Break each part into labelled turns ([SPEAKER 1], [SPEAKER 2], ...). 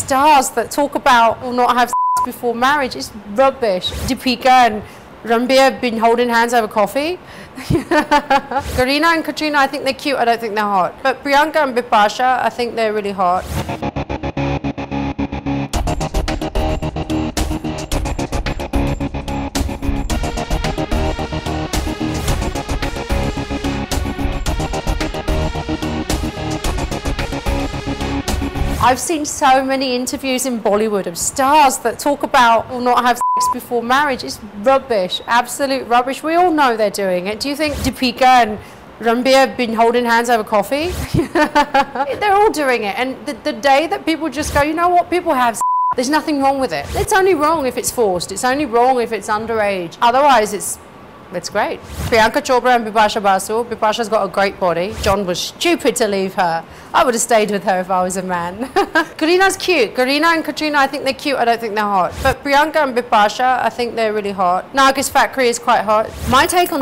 [SPEAKER 1] stars that talk about or not have sex before marriage is rubbish. Deepika and Ranbir have been holding hands over coffee. Kareena and Katrina, I think they're cute, I don't think they're hot. But Priyanka and Bipasha, I think they're really hot. I've seen so many interviews in Bollywood of stars that talk about or not have sex before marriage. It's rubbish, absolute rubbish. We all know they're doing it. Do you think Deepika and Ranbir have been holding hands over coffee? They're all doing it. And the day that people just go, you know what, people have sex, there's nothing wrong with it. It's only wrong if it's forced. It's only wrong if it's underage. Otherwise, it's great. Priyanka Chopra and Bipasha Basu. Bipasha's got a great body. John was stupid to leave her. I would have stayed with her if I was a man. Kareena's cute. Kareena and Katrina, I think they're cute. I don't think they're hot. But Priyanka and Bipasha, I think they're really hot. Nargis Fakri is quite hot. My take on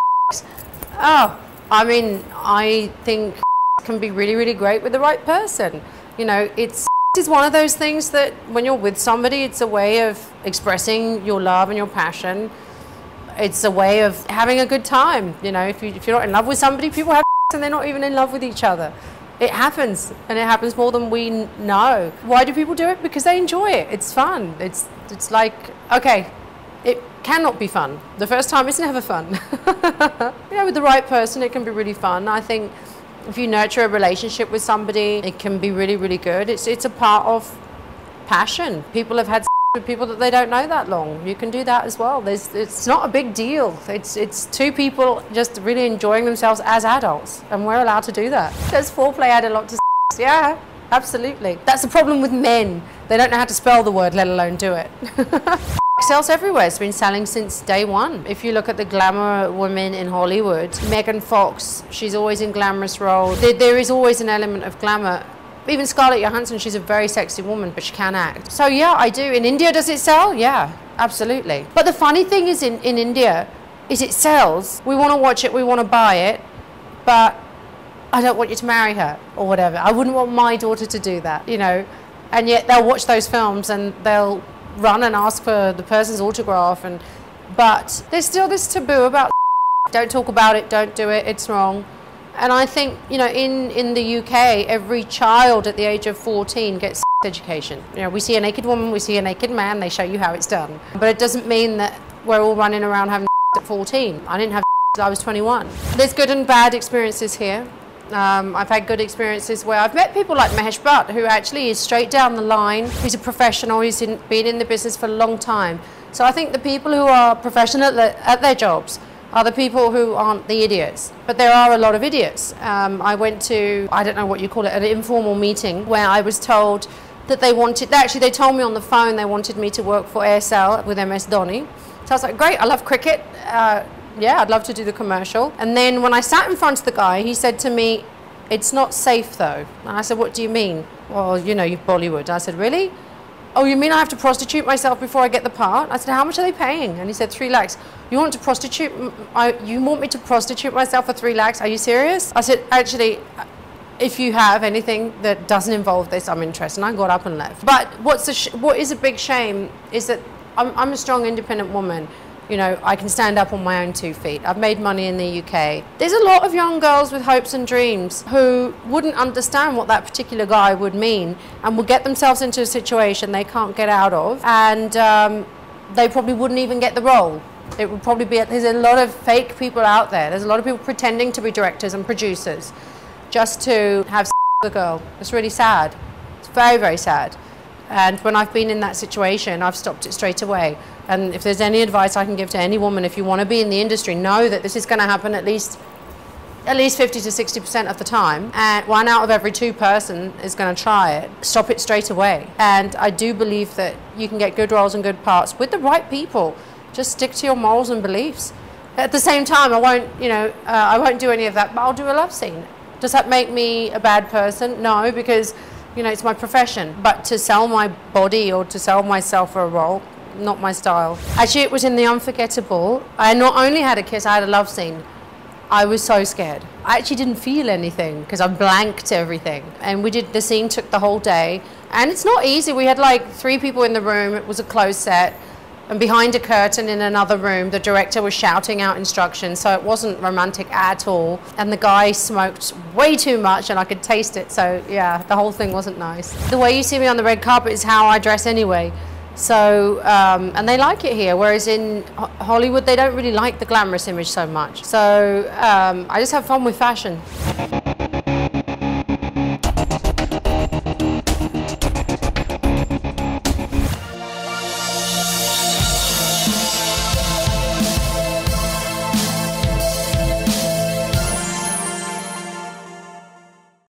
[SPEAKER 1] I mean, I think can be really, really great with the right person. You know, it's one of those things that when you're with somebody, it's a way of expressing your love and your passion. It's a way of having a good time. You know, if you're not in love with somebody, people have and they're not even in love with each other. It happens, and it happens more than we know. Why do people do it? Because they enjoy it. It's fun. It's like, okay, it cannot be fun. The first time it's never fun. You know, with the right person, it can be really fun. I think if you nurture a relationship with somebody, it can be really, really good. It's a part of passion. People have had with people that they don't know that long. You can do that as well. It's not a big deal. It's two people just really enjoying themselves as adults, and we're allowed to do that. Does foreplay add a lot to sex? Yeah, absolutely. That's the problem with men. They don't know how to spell the word, let alone do it. Sells everywhere. It's been selling since day one. If you look at the glamour women in Hollywood, Megan Fox, she's always in glamorous roles. There is always an element of glamour. Even Scarlett Johansson, she's a very sexy woman, but she can act. So yeah, I do. In India, does it sell? Yeah, absolutely. But the funny thing is in India, is it sells. We want to watch it, we want to buy it, but I don't want you to marry her or whatever. I wouldn't want my daughter to do that, you know. And yet they'll watch those films and they'll run and ask for the person's autograph. But there's still this taboo about don't talk about it, don't do it, it's wrong. And I think, you know, in the UK, every child at the age of 14 gets education. You know, we see a naked woman, we see a naked man, they show you how it's done. But it doesn't mean that we're all running around having at 14. I didn't have until I was 21. There's good and bad experiences here. I've had good experiences where I've met people like Mahesh Bhatt, who actually is straight down the line. He's a professional, he's been in the business for a long time. So I think the people who are professional at their jobs are the people who aren't the idiots. But there are a lot of idiots. I went to, I don't know what you call it, an informal meeting where I was told that they told me on the phone they wanted me to work for ASL with MS Dhoni. So I was like, great, I love cricket. Yeah, I'd love to do the commercial. And then when I sat in front of the guy, he said to me, it's not safe though. And I said, what do you mean? Well, you know, you're Bollywood. I said, really? Oh, you mean I have to prostitute myself before I get the part? I said, how much are they paying? And he said, 3 lakhs. You want me to prostitute myself for 3 lakhs? Are you serious? I said, actually, if you have anything that doesn't involve this, I'm interested. And I got up and left. But what is a big shame is that I'm a strong, independent woman. You know, I can stand up on my own 2 feet. I've made money in the UK. There's a lot of young girls with hopes and dreams who wouldn't understand what that particular guy would mean and will get themselves into a situation they can't get out of, and they probably wouldn't even get the role. It would probably be, there's a lot of fake people out there. There's a lot of people pretending to be directors and producers just to have with a girl. It's really sad. It's very, very sad. And when I've been in that situation, I've stopped it straight away. And if there's any advice I can give to any woman, if you want to be in the industry, know that this is going to happen at least 50 to 60% of the time. And 1 out of every 2 person is going to try it. Stop it straight away. And I do believe that you can get good roles and good parts with the right people. Just stick to your morals and beliefs. At the same time, I won't do any of that, but I'll do a love scene. Does that make me a bad person? No, because, you know, it's my profession. But to sell my body or to sell myself for a role, not my style. Actually, it was in The Unforgettable. I not only had a kiss, I had a love scene. I was so scared. I actually didn't feel anything because I blanked everything. And the scene took the whole day. And it's not easy. We had like 3 people in the room. It was a closed set. And behind a curtain in another room, the director was shouting out instructions, so it wasn't romantic at all. And the guy smoked way too much and I could taste it, so yeah, the whole thing wasn't nice. The way you see me on the red carpet is how I dress anyway. So, and they like it here, whereas in Hollywood, they don't really like the glamorous image so much. So I just have fun with fashion.